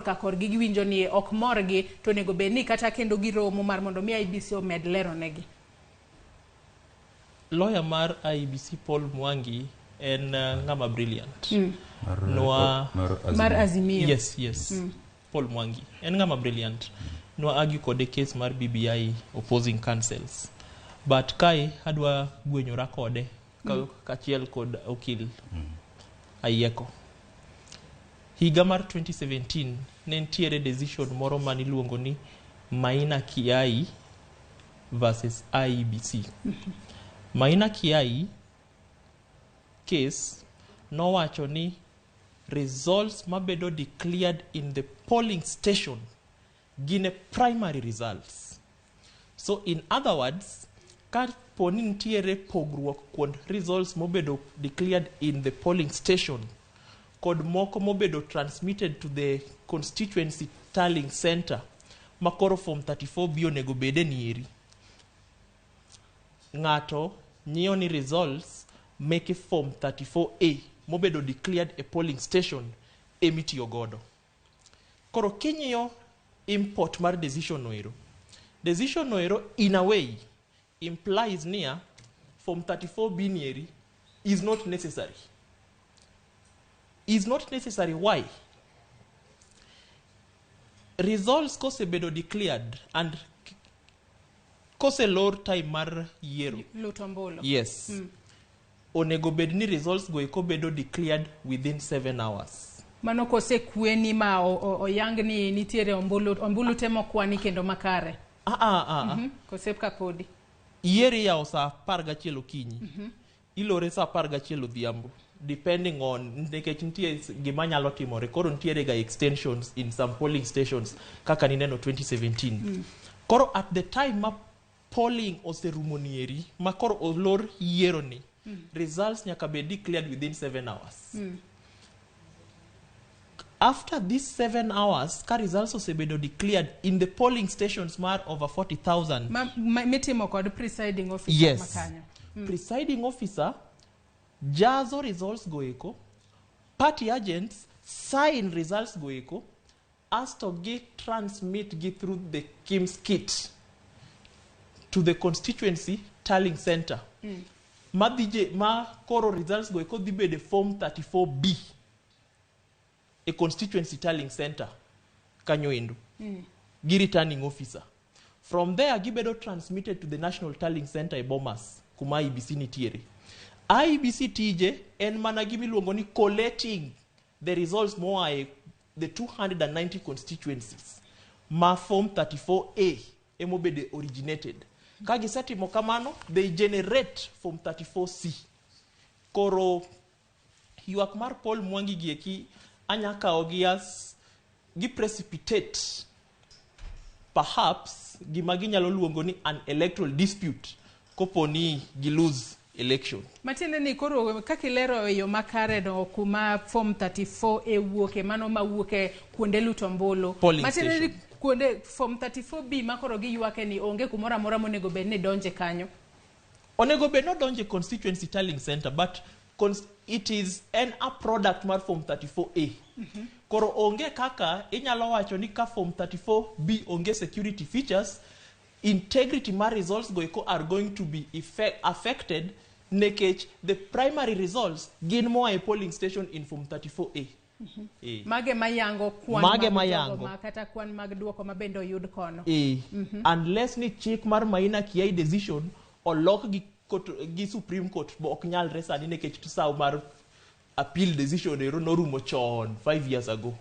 ka korgi giwinjo ni ok morgi to nego bed ni kata kendo giromo mar mondo mi IEBC omed lero negi. Lawyer mar IEBC Paul Mwangi en ngama brilliant. Mar Azimio. Yes. Paul Mwangi en ngama brilliant. No argue kode case mar BBI opposing counsels. But kai adwa gwenyora kode kachiel kod okil Ayieko. Higa mar 2017 ne ntiere decision moro maniluongo ni Maina Kiai versus IEBC. Maina Kiai case nowacho ni results mabedo declared in the polling station gine primary results. So in other words, ka poni ntiere pogruok kod results mobedo declared in the polling station kod moko mobedo transmitted to the constituency tallying center makoro form 34B onego bede nieri. Ngato nyiyo ni results make form 34A mobedo declared a polling station emitiyo godo. Koro kinyiyo import mar decision noero. Decision noero in a way implies near form 34B nieri is not necessary. Is not necessary. Why? Results kosebedo declared and kose lor time mar yiero. Lutombolo. Yes. Onego bed ni results go eko bedo declared within 7 hours. Mano kose kweni ma oyang ni nitiere ombulu temo kwani kendo makare. Kose ka podi. Yieri ya sa 11 okinyi. Ilore sa 11 odhiambo. Depending on nekech nitie gima nyalo timore. Koro ntiere ga extensions in some polling stations kaka nineno 2017. Koro at the time ma polling oserumo nieri ma koro olor yiero ni results nyaka be declared within 7 hours. After these 7 hours, ka results osebedo declared in the polling stations mar over 40,000. Mitimo kod presiding officer. Yes. Makanyo. Presiding officer jazo results goeko, party agents sign results goeko, as to get transmit through the KIMS kit to the constituency tallying center. Ma koro results goeko dibede form 34B a constituency tallying center kanyo endo. Gi returning officer. From there gibedo transmitted to the national tallying center e Bomas kuma IEBC nitiere. IEBC TJ en mana gimiluongo ni collating the results moa the 290 constituencies ma form 34A emobede originated. Kagi setimo kamano, they generate form 34C. Koro yuak mar Paul Mwangi gieki anyaka ogias gi precipitate perhaps gimagi nyalo luongo ni an electoral dispute koponi gi lose election. Matiende ni koro kakilero yo makare no kuma form 34A wuoke mano ma wuoke kuonde lutombolo. Matiende ni kuonde form 34B makoro gi yuake ni onge kumora mora monego bed ni donje kanyo. Onego bed no donje constituency tallying center, but it is a product mar form 34A. Koro onge kaka inyalo wacho ni ka form 34B onge security features, integrity mar results go are going to be affected nekech the primary results gin moa a polling station in form 34A. Mage mayango kwan kata kwan mag duoko mabendo yud kono. Unless ni chik mar Maina Kiai decision olok gi Supreme Court bo ok nyal resani nekech tusaw mar appeal decision ero norumo chon 5 years ago.